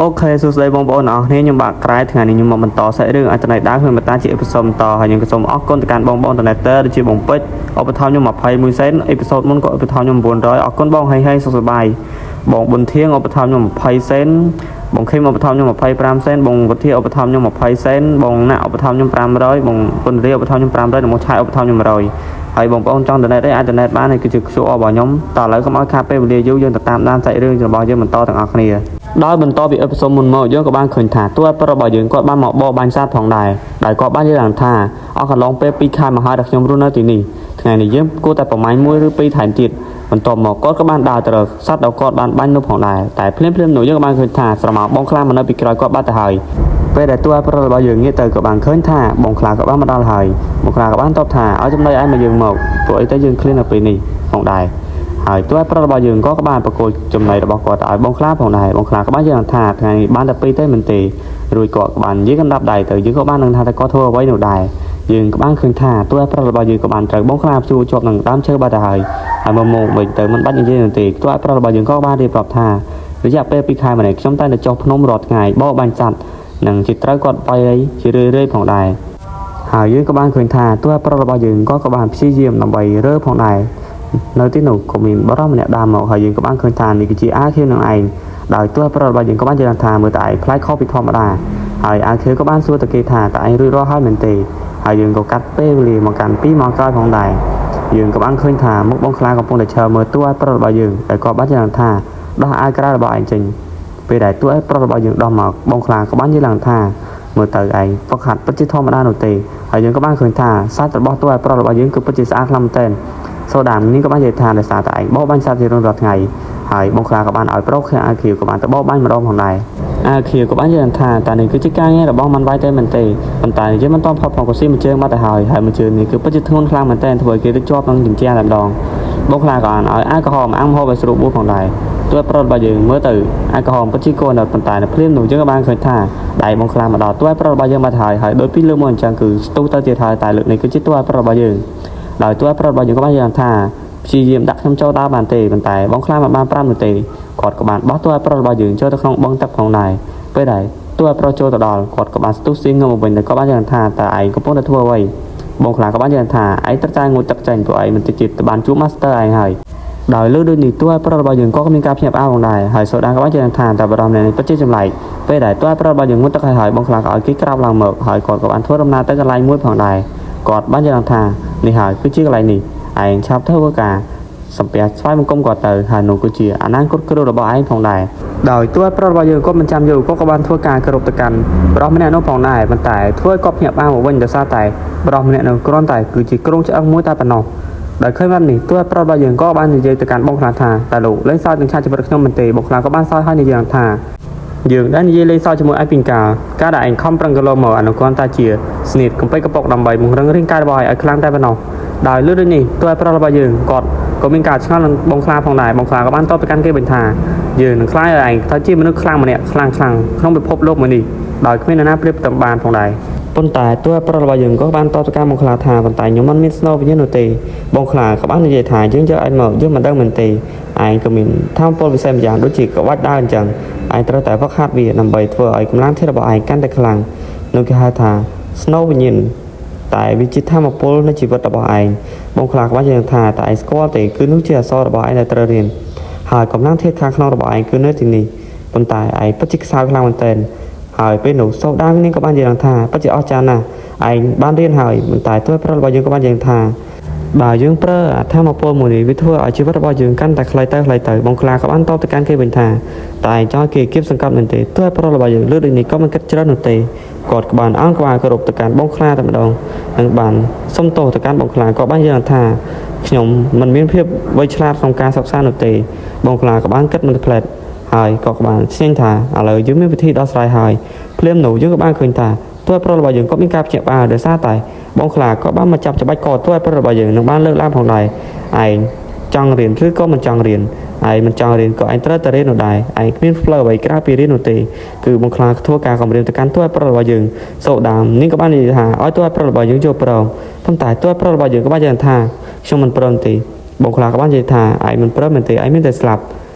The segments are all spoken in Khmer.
អូខេសួស្តីបងប្អូនអរគ្នាខ្ញុំបាទក្រែថ្ងៃនេះខ្ញុំមកបន្តសាច់រឿងអត្ថន័យដើមខ្ញុំបន្តជាអេពីសូតបន្តហើយខ្ញុំក៏សូមអរគុណទៅកាន់បងប្អូនតនេតើដូចជាបងពេជ្រឧបត្ថម្ភខ្ញុំ21សេនអេពីសូតមុនក៏ឧបត្ថម្ភខ្ញុំ900អរគុណបងហើយសុខសប្បាយបងប៊ុនធៀងឧបត្ថម្ភខ្ញុំ20សេនបងខេមឧបត្ថម្ភខ្ញុំ25សេនបងវុធាឧបត្ថម្ភខ្ញុំ20សេនបងណាក់ឧបត្ថម្ភខ្ញុំ500បងពុនរីឧបត្ថម្ភខ្ញុំ500និងមកឆាយឧបត្ថម្ភខ្ញុំ100ហើយបងប្អូនចង់តនេតអាចតនេតបាននេះគឺជា QR របស់ខ្ញុំតើឥឡូវកុំឲ្យខាតពេលវេលាយូរយើងទៅតាមដានសាច់រឿងរបស់យើងបន្តទាំងអស់គ្នាដោយបន្តពីអេពីសូតមុនមកយើងក៏បានឃើញថាតួប្រុសរបស់យើងគាត់បានមកបបបាញ់សត្វផងដែរដោយគាត់បាននិយាយថាអស់កន្លងពេល2ខែមកហើយដែលខ្ញុំរស់នៅទីនេះថ្ងៃនេះយើងគួរតែប្រមាណ1ឬ2ថែមទៀតបន្ទាប់មកគាត់ក៏បានដើរទៅរកសត្វដែលគាត់បានបាញ់នោះផងដែរតែភ្លាមនោះយើងក៏បានឃើញថាស្រមោលបងខ្លាមកនៅពីក្រោយគាត់បាត់ទៅហើយពេលដែលតួប្រុសរបស់យើងងាកទៅក៏បានឃើញថាបងខ្លាក៏បានមកដល់ហើយបងខ្លាក៏បានតបថាឲ្យចំណុយឯងមកយើងមកព្រោះអីទៅយើងឃ្លាននៅពេលនេះផងដែរហើយតួប្រុសរបស់យើងក៏បានប្រកួតចំណៃរបស់គាត់ឲ្យបងខ្លាផងដែរបងខ្លាក៏បាននិយាយថាថ្ងៃនេះបានតែ2ទេមែនទេរួចគាត់ក៏បាននិយាយកណ្ដាប់ដៃទៅយើងក៏បាននឹងថាតែគាត់ធ្វើអ្វីនោះដែរយើងក៏បានឃើញថាតួប្រុសរបស់យើងក៏បានត្រូវបងខ្លាជួជាប់នឹងដើមឈើបាត់ទៅហើយមកវិញទៅមិនបាច់និយាយទេតួប្រុសរបស់យើងក៏បានរៀបរាប់ថារយៈពេល2ខែមកនេះខ្ញុំតែចុះភ្នំរាល់ថ្ងៃបោបាញ់សត្វនិងជាត្រូវគាត់វាយជារឿយផងដែរហើយយើងក៏បានឃើញថាតួប្រុសរបស់យើងក៏បានព្យាយាមដើម្បីរើផងដែរនៅទីនោះក៏មានបរិសម្នាក់ដើរមកហើយយើងក៏បានឃើញថានេះគឺជាអាខេនឹងឯងដោយតួប្រុសរបស់យើងក៏បាននិយាយថាមើលតែឯងផ្លែខុសពីធម្មតាហើយអាខេក៏បានសួរទៅគេថាតើឯងរួចរាល់ហើយមែនទេហើយយើងក៏កាត់ពេលវេលាមកកាន់2ម៉ោងក្រោយផងដែរយើងក៏បានឃើញថាមុខបងខ្លាកំពុងតែឈរមើលតួប្រុសរបស់យើងហើយក៏បាននិយាយថាដោះអាវក្រៅរបស់ឯងចេញពេលដែលតួប្រុសរបស់យើងដោះមកបងខ្លាក៏បាននិយាយថាមើលទៅឯងហ្វឹកហាត់ពិតជាធម្មតានោះទេហើយយើងក៏បានឃើញថាសាច់របស់តួប្រុសរបស់យើងគឺពិតជាស្អាតខ្លាំងមែនទែនសូដាមនេះក៏បាននិយាយថាដោយសារតែឯងបោបាញ់សត្វជារៀងរាល់ថ្ងៃហើយបងខ្លាក៏បានឲ្យប្រុសខាងអាខៀវក៏បានទៅបោបាញ់ម្ដងផងដែរអាខៀវក៏បាននិយាយថាតើនេះគឺជាការងាររបស់មិនវាយទេមែនទេប៉ុន្តែយើងមិនតន់ផុតផងក៏ស៊ីមួយជើងមកទៅហើយមួយជើងនេះគឺពិតជាធ្ងន់ខ្លាំងមែនទែនធ្វើឲ្យគេទៅជាប់នឹងជញ្ជាំងតែម្ដងបងខ្លាក៏ឲ្យអាល់កុហុលមកអាំងហូបឲ្យស្រួលបួសផងដែរតួប្រុសរបស់យើងមើលទៅអាល់កុហុលពិតជាគួរនៅប៉ុន្តែនៅភ្លាមនោះយើងក៏បានឃើញថាដៃបងខ្លាមកដល់តួប្រុសរបស់យើងមកទៅហើយដូចពីលើកមកអញ្ចឹងគឺស្ទុះទៅទៀតហើយតែលើកនេះគឺជាតួប្រុសរបស់យើងដោយតួប្រុសរបស់យើងក៏បាននិយាយថាព្យាយាមដាក់ខ្ញុំចូលដើរបានទេប៉ុន្តែបងខ្លាមិនបានប្រាប់នោះទេគាត់ក៏បានបោះតួប្រុសរបស់យើងចូលទៅក្នុងបឹងទឹកផងដែរពេលដែលតួប្រុសចូលទៅដល់គាត់ក៏បានស្ទុះស៊ីងងមកវិញតែក៏បាននិយាយថាតើឯងកំពុងតែធ្វើអ្វីបងខ្លាក៏បាននិយាយថាឯងត្រូវតែងូតទឹកចេញព្រោះឯងមិនតិចទៀតទៅបានជួប Master ឯងហើយដោយលើដូចនេះតួប្រុសរបស់យើងក៏មានការភ្ញាក់ផ្អើលផងដែរហើយសូដាក៏បាននិយាយថាតើបរិមនេះពិតជាចម្លែកពេលដែលតួប្រុសរបស់យើងងូតទឹកហើយបងខ្លាក៏ឲ្យគេក្រោបឡើងមកហើយគាត់ក៏បានធ្វើដំណើរទៅកន្លែងមួយផងដែរគាត់បាននិយាយថានេះហើយគឺជាកន្លែងនេះឯងឆាប់ធ្វើការសំពះស្វ័យបង្គំគាត់ទៅហើយនោះគឺជាអនាគតគ្រូរបស់ឯងផងដែរដោយតួប្រុសរបស់យើងក៏មិនចាំយូរក៏បានធ្វើការគោរពទៅកាន់ប្រុសម្នាក់នោះផងដែរប៉ុន្តែធ្វើឲ្យគាត់ភ្ញាក់ផ្អើលមកវិញដោយសារតែប្រុសម្នាក់នោះគ្រាន់តែគឺជាក្រុងឆ្អឹងមួយតែប៉ុណ្ណោះដោយឃើញបែបនេះតួប្រុសរបស់យើងក៏បាននិយាយទៅកាន់បងខ្លាថាតើលោកលេងសើចនឹងឆាជីវិតខ្ញុំមែនទេបងខ្លាក៏បានសើចហើយនិយាយថាយើងដែលនិយាយលេងសើចជាមួយឯងពីការដែលឯងខំប្រឹងកន្លងមកអនុគ្រាន់តែជាស្នៀតកំពេចកំប៉ុកដើម្បីបង្រឹងរាងកាយរបស់ឯងឲ្យខ្លាំងតែប៉ុណ្ណោះដោយលើដូចនេះតួប្រុសរបស់យើងគាត់ក៏មានការឆ្ងល់នឹងបងខ្លាផងដែរបងខ្លាក៏បានតបទៅកាន់គេវិញថាយើងនឹងខ្លាចឲ្យឯងថាជាមនុស្សខ្លាំងម្នាក់ខ្លាំងក្នុងពិភពលោកមួយនេះដោយគ្មាននរណាប្រៀបផ្ទឹមបានផងដែរប៉ុន្តែតួប្រុសរបស់យើងក៏បានតបទៅកាន់បងខ្លាថាប៉ុន្តែខ្ញុំមិនមានស្នូលវិញ្ញាណនោះទេបងខ្លាក៏បាននិយាយថាយើងយកឯងមកយើងមិនដឹងមែនទេឯងក៏មានធម៌ពលវិសេសម្យ៉ាងដូចជាក្បាច់ដើរអញ្ចឹងឯងត្រូវតែហ្វឹកហាត់វាដើម្បីធ្វើឲ្យកម្លាំងធាតុរបស់ឯងកាន់តែខ្លាំងនោះគេហៅថាស្នូលវិញ្ញាណតែវាជាធម៌ពលនៃជីវិតរបស់ឯងបងខ្លាក៏បាននិយាយថាតែឯងស្គាល់ទេគឺនោះជាអក្សររបស់ឯងដែលត្រូវរៀនហើយកម្លាំងធាតុខាងក្នុងរបស់ឯងគឺនៅទីនេះប៉ុន្តែឯងពិតជាខ្សោយខ្លាំងមែនទែនហើយពេលនោះសូដានាងក៏បាននិយាយថាពិតជាអស្ចារ្យណាស់ឯងបានរៀនហើយប៉ុន្តែតួប្រុសរបស់យើងក៏បាននិយាយថាបើយើងប្រើធម៌ពលមួយនេះវាធ្វើឲ្យជីវិតរបស់យើងកាន់តែខ្លីទៅបងខ្លាក៏បានតបទៅកាន់គេវិញថាតែឯងចង់គេគៀបសង្កត់មែនទេតួប្រុសរបស់យើងលើកដូចនេះក៏មិនគិតច្រើននោះទេគាត់ក៏បានអង្គក្បាលគោរពទៅកាន់បងខ្លាតែម្ដងនិងបានសុំទោសទៅកាន់បងខ្លាក៏បាននិយាយថាខ្ញុំមិនមានភាពវៃឆ្លាតក្នុងការសិក្សានោះទេបងខ្លាក៏បានគិតមិនផ្លែតហើយក៏បានស្ញែងថាឥឡូវយើងមានវិធីដោះស្រាយហើយភ្លាមនោះយើងក៏បានឃើញថាតួប្រុសរបស់យើងក៏មានការភ្ញាក់ផ្អើលដោយសារតែបងខ្លាក៏បានមកចាប់ច្បាច់កតួប្រុសរបស់យើងនឹងបានលើកឡើងផងដែរឯងចង់រៀនឬក៏មិនចង់រៀនឯងមិនចង់រៀនក៏ឯងត្រូវតែរៀននោះដែរឯងគ្មានផ្លូវអ្វីក្រៅពីរៀននោះទេគឺបងខ្លាធ្វើការគម្រាមទៅកាន់តួប្រុសរបស់យើងសូដាមនាងក៏បាននិយាយថាឲ្យតួប្រុសរបស់យើងចូលប្រងប៉ុន្តែតួប្រុសរបស់យើងក៏បាននិយាយថាខ្ញុំមិនព្រមទេបងខ្លាក៏បាននិយាយថាឯងមិនព្រមមែនទេឯងមានតែស្លាប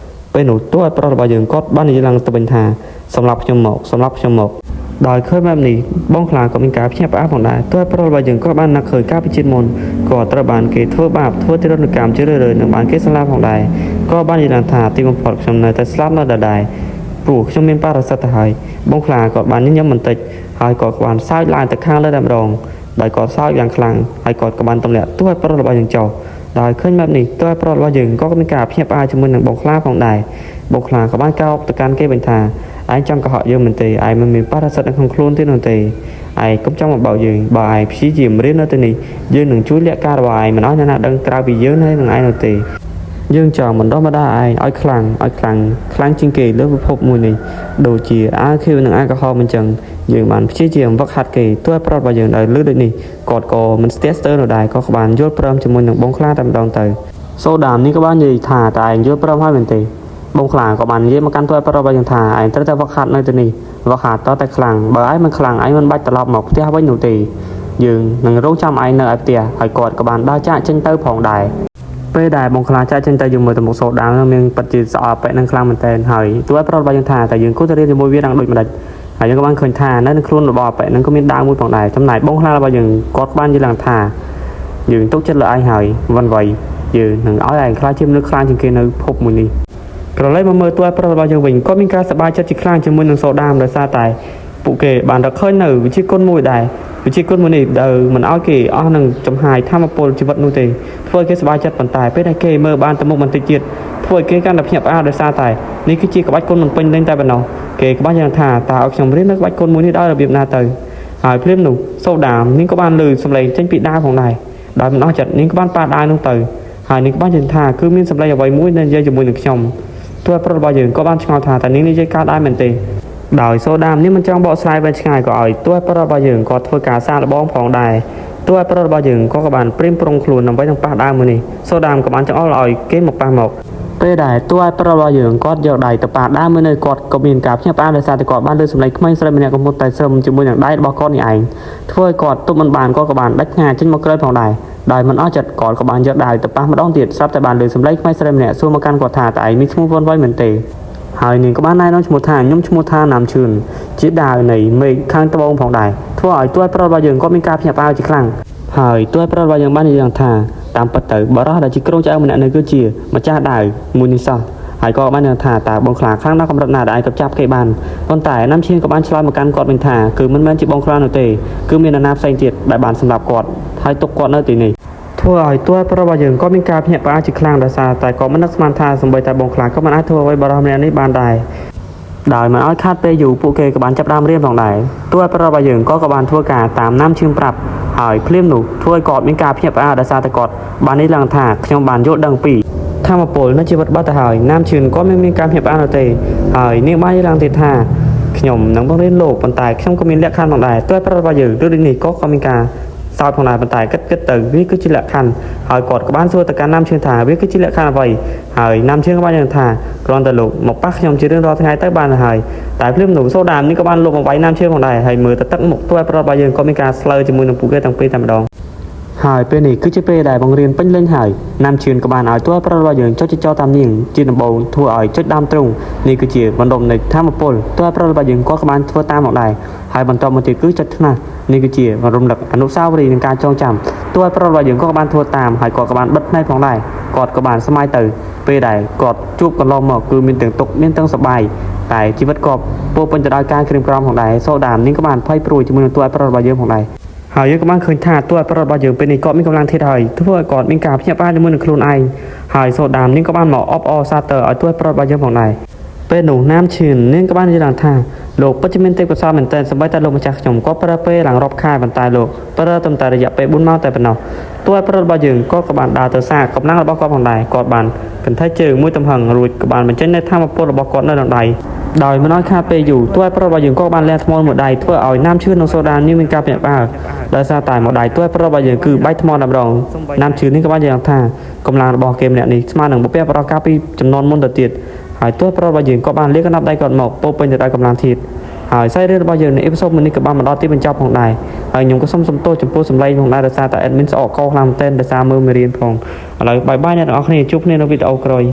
់ពេលនោះតួប្រុសរបស់យើងគាត់បាននិយាយឡើងទៅវិញថា សម្រាប់ខ្ញុំមកដោយឃើញបែបនេះបងខ្លាក៏មានការភ្ញាក់ផ្អើលផងដែរទោះប្រលរបស់យើងក៏បាននឹកឃើញការពិចិត្រមុនក៏ត្រូវបានគេធ្វើបាបធ្វើទរណកម្មជឿរឿយៗនឹងបានគេស្លាប់ផងដែរក៏បាននិយាយថាទីបំផុតខ្ញុំនៅតែស្លាប់នៅដដែលព្រោះខ្ញុំមានបរិសុទ្ធទៅហើយបងខ្លាក៏បានញញឹមបន្តិចហើយក៏បានសើចឡើងទៅខាងលើតែម្ដងដោយក៏សើចយ៉ាងខ្លាំងហើយក៏បានទម្លាក់ទោះប្រលរបស់យើងចុះដោយឃើញបែបនេះទោះប្រលរបស់យើងក៏មានការភ្ញាក់ផ្អើលជាមួយនឹងបងខ្លាផងដែរបងខ្លាក៏បានកោបទៅកាន់គេវិញថាឯងចង់កុហកយើងមែនទេឯងមិនមានបរិសុទ្ធនៅក្នុងខ្លួនទេនោះទេឯងកុំចង់មកបោកយើងបើឯងព្យាយាមរៀននៅទីនេះយើងនឹងជួយលាក់ការរបស់ឯងមិនឲ្យអ្នកណាដឹងក្រៅពីយើងហើយនឹងឯងនោះទេយើងចង់បណ្ដុះបណ្ដាលឯងឲ្យខ្លាំងជាងគេលើពិភពមួយនេះដូចជាអាខៀវនិងអាក្រហមអញ្ចឹងយើងបានព្យាយាមវឹកហាត់គេទោះប្រត់របស់យើងដោយលឺដូចនេះគាត់ក៏មិនស្ទះស្ទើរនោះដែរក៏បានយល់ព្រមជាមួយនឹងបងខ្លាតែម្ដងទៅសូដាមនេះក៏បាននិយាយថាតែឯងយល់ព្រមហើយមែនទេបងខ្លាក៏បាននិយាយមកកាន់ទោះប្រត់របស់យើងថាឯងត្រូវតែវឹកហាត់នៅទីនេះវឹកហាត់តតែខ្លាំងបើឯងមិនខ្លាំងឯងមិនបាច់ត្រឡប់មកផ្ទះវិញនោះទេយើងនឹងរងចាំឯងនៅឯផ្ទះហើយគាត់ក៏បានដើរចាកចេញទៅផងដែរពេលដែលបងខ្លាចាកចេញទៅយើងមើលទៅមុខសូដាមមានពិតជាស្អប់បែបនឹងខ្លាំងមែនតើហើយទោះប្រត់របស់យើងថាតែយើងគួរតែរៀនជាមួយវានឹងដូចម្ដេចហើយយើងក៏បានឃើញថានៅក្នុងខ្លួនរបស់បែបនឹងក៏មានដាវមួយផងដែរចំណែកបងខ្លារបស់យើងគាត់បាននិយាយឡើងថាយើងទុកចិត្តលើឯងហើយវ៉ាន់វៃយើងនឹងឲ្យឯងខ្លាចជាមនុស្សខ្លាំងជាងគេនៅភពមួយនេះក្រឡេកមកមើលទោះប្រត់របស់យើងវិញក៏មានការសប្បាយចិត្តជាខ្លាំងជាមួយនឹងសូដាមដោយសារតែពួកគេបានរកឃើញនៅវិជាគុណមួយដែរវិជាគុណមួយនេះដែលមិនឲ្យគេអស់នឹងចំហាយធម្មពលជីវិតនោះទេធ្វើឲ្យគេសប្បាយចិត្តប៉ុន្តែពេលដែលគេមើលបានទៅមុខបន្តិចទៀតធ្វើឲ្យគេកាន់តែភ្ញាក់ផ្អើលដោយសារតែនេះគឺជាក្បាច់គុណមិនពេញលេញតែប៉ុណ្ណោះគេក៏បានយ៉ាងថាតើឲ្យខ្ញុំរៀននៅក្បាច់គុណមួយនេះដោយរបៀបណាទៅហើយភ្លាមនោះសូដាមនាងក៏បានលើសំឡេងចេញពីដាវផងដែរដោយមិនអស់ចិត្តនាងក៏បានប៉ាដាវនោះទៅហើយនាងក៏បាននិយាយថាគឺមានសំឡេងអ្វីមួយដែលនិយាយជាមួយនឹងខ្ញុំទោះប្រត់របស់យើងក៏បានឆ្ងល់ថាតើនាងនិយាយកើតដែរមែនទេដោយសូដាមនេះមិនចង់បកស្រាយវែងឆ្ងាយក៏ឲ្យទោះប្រត់របស់យើងក៏ធ្វើការសាកល្បងផងដែរទោះប្រត់របស់យើងក៏បានព្រៀមប្រុងខ្លួនដើម្បីនឹងប៉ះដាវមួយនេះសូដាមក៏បានចង្អុលឲ្យគេមកប៉ះមកពេលដែលទោះប្រត់របស់យើងគាត់យកដៃទៅប៉ះដាវមួយនេះគាត់ក៏មានការភ្ញាក់ផ្អើលដោយសារតែគាត់បានលើសំឡេងក្មេងស្រីម្នាក់កំពុងតែស្រឹមជាមួយនឹងដៃរបស់គាត់នេះឯងធ្វើឲ្យគាត់ទប់មិនបានគាត់ក៏បានដាច់ផ្ងាចេញមកក្រោយផងដែរដោយមិនអស់ចិត្តគាត់ក៏បានយកដៃទៅប៉ះម្ដងទៀតស្រាប់តែបានលើសំឡេងក្មេងស្រីម្នាក់សួរមកកាន់គាត់ថាតើឯងមានឈ្មោះវ៉ាន់វៃមែនទេហើយនាងក៏បានណែនាំឈ្មោះថាខ្ញុំឈ្មោះថាណាមឈឿនជាដាវនៃមេឃខាងត្បូងផងដែរធ្វើឲ្យទោះប្រត់របស់យើងក៏មានការភ្ញាក់ផ្អើលជាខ្លាំងហើយទោះប្រត់របស់យើងបាននិយាយថាតាមពិតទៅបរិះដែលជាក្រុងឆ្អឹងម្នាក់នេះគឺជាម្ចាស់ដាវមួយនេះសោះហើយក៏បាននិយាយថាតើបងខ្លាខ្លាំងណាស់កម្រិតណាដែលអាចចាប់គេបានប៉ុន្តែណាមឈឿនក៏បានឆ្លើយមកកាន់គាត់វិញថាគឺមិនមែនជាបងខ្លានោះទេគឺមាននរណាផ្សេងទៀតដែលបានសម្លាប់គាត់ហើយទុកគាត់នៅទីនេះធ្វើឲ្យទោះប្ររបស់យើងក៏មានការភ្ញាក់ផ្អើលជាខ្លាំងដោយសារតែក៏មិននឹកស្មានថាសម្បីតែបងខ្លាក៏មិនអាចធ្វើអ្វីបរិះម្នាក់នេះបានដែរដោយមិនឲ្យខាតពេលយូរពួកគេក៏បានចាប់ដើមរៀនផងដែរទោះប្ររបស់យើងក៏បានធ្វើការតាមណាមឈឿនប្រាប់ហើយភ្លាមនោះធ្វើឲ្យគាត់មានការភ្ញាក់ផ្អើលដោយសារតែគាត់បាននិយាយឡើងថាខ្ញុំបានយល់ដឹងពីធម្មពលនៃជីវិតបាត់ទៅហើយណាមឈឿនក៏មានការភ្ញាក់ផ្អើលនោះទេហើយនាងបាននិយាយឡើងទៀតថាខ្ញុំនឹងបង្រៀនលោកប៉ុន្តែខ្ញុំក៏មានលក្ខខណ្ឌផងដែរទោះប្ររបស់យើងដូចនេះក៏មានការសោតផងដែរប៉ុន្តែគិតទៅវាគឺជាលក្ខខណ្ឌហើយគាត់ក៏បានសួរទៅកាន់ណាមឈឿនថាវាគឺជាលក្ខខណ្ឌអ្វីហើយណាមឈឿនក៏បាននិយាយថាគ្រាន់តែលោកមកប៉ះខ្ញុំជារៀងរាល់ថ្ងៃទៅបានហើយតែភ្លាមនោះសូដាមនេះក៏បានលុបមកវាយណាមឈឿនផងដែរហើយមើលទៅទឹកមុខទោះប្ររបស់យើងក៏មានការស្លើជាមួយនឹងពួកគេទាំងពីរតែម្ដងហើយពេលនេះគឺជាពេលដែលបង្រៀនពេញលេញហើយណាមឈឿនក៏បានឲ្យទោះប្ររបស់យើងចុចចោលតាមនាងជាដំបូងធ្វើឲ្យចុចដើមទ្រូងនេះគឺជាបណ្ដុំនៃធម្មពលទោះប្ររបស់យើងក៏បានធ្វើតាមមកដែរហើយបន្តមកទៀតគឺចុចថ្នាក់នេះគឺជារំលឹកអនុស្សាវរីយ៍នឹងការចងចាំទោះប្ររបស់យើងក៏បានធ្វើតាមហើយគាត់ក៏បានបិទភ្នែកផងដែរគាត់ក៏បានស្មាយទៅពេលដែលគាត់ជួបកន្លងមកគឺមានទាំងទុកមានទាំងសប្បាយតែជីវិតគាត់ពោពេញទៅដោយការក្រៀមក្រំផងដែរសូដាមនេះក៏បានភ័យព្រួយជាមួយនឹងទោះប្ររបស់យើងផងដែរហើយយើងក៏បានឃើញថាទោះប្ររបស់យើងពេលនេះគាត់មានកម្លាំងធាតុហើយធ្វើឲ្យគាត់មានការភ្ញាក់ផ្អើលជាមួយនឹងខ្លួនឯងហើយសូដាមនេះក៏បានមកអបអរសាទរឲ្យទោះប្ររបស់យើងផងដែរពេលនោះណាមឈឿននាងក៏បាននិយាយថាលោកពិតជាមានទេពកោសល្យមែនទែនសម្បីតែលោកម្ចាស់ខ្ញុំក៏ប្រើពេលឡើងរាប់ខែប៉ុន្តែលោកប្រើត្រឹមតែរយៈពេល4ម៉ោងតែប៉ុណ្ណោះទោះប្ររបស់យើងក៏បានដើរទៅសារកម្លាំងរបស់គាត់ផងដែរគាត់បានកន្ធៃជើងមួយទំហឹងរួចក៏បានបញ្ចេញនៅធម្មពលរបស់គាត់នៅក្នុងដៃដោយមិនឲ្យខាតពេលយូរទោះប្ររបស់យើងក៏បានលាក់ថ្មមួយដៃធ្វើឲ្យណាមឈឿននិងសូដានេះមានការភ្ញាក់ផ្អើលដោយសារតែមួយដៃទោះប្ររបស់យើងគឺបែកថ្មតែម្ដងណាមឈឿននេះក៏បាននិយាយថាកម្លាំងរបស់គេម្នាក់នេះស្មើនឹងបុព្វបុរសកាលពីចំនួនមុនទៅទៀតហើយទោះប្ររបស់យើងក៏បានលាកកណ្ដាប់ដៃគាត់មកពោពេញទៅដោយកម្លាំងធាតុហើយសាច់រឿងរបស់យើងនៅអេពីសូតមួយនេះក៏បានមកដល់ទីបញ្ចប់ផងដែរហើយខ្ញុំក៏សូមសំទោសចំពោះសម្លេងផងដែរដោយសារតែ admin ស្អកកខ្លាំងមែនទែនដោយសារមើលមេរៀនផងឥឡូវបាយអ្នកទាំងអស់គ្នាជួបគ្នានៅវីដេអូក្រោយ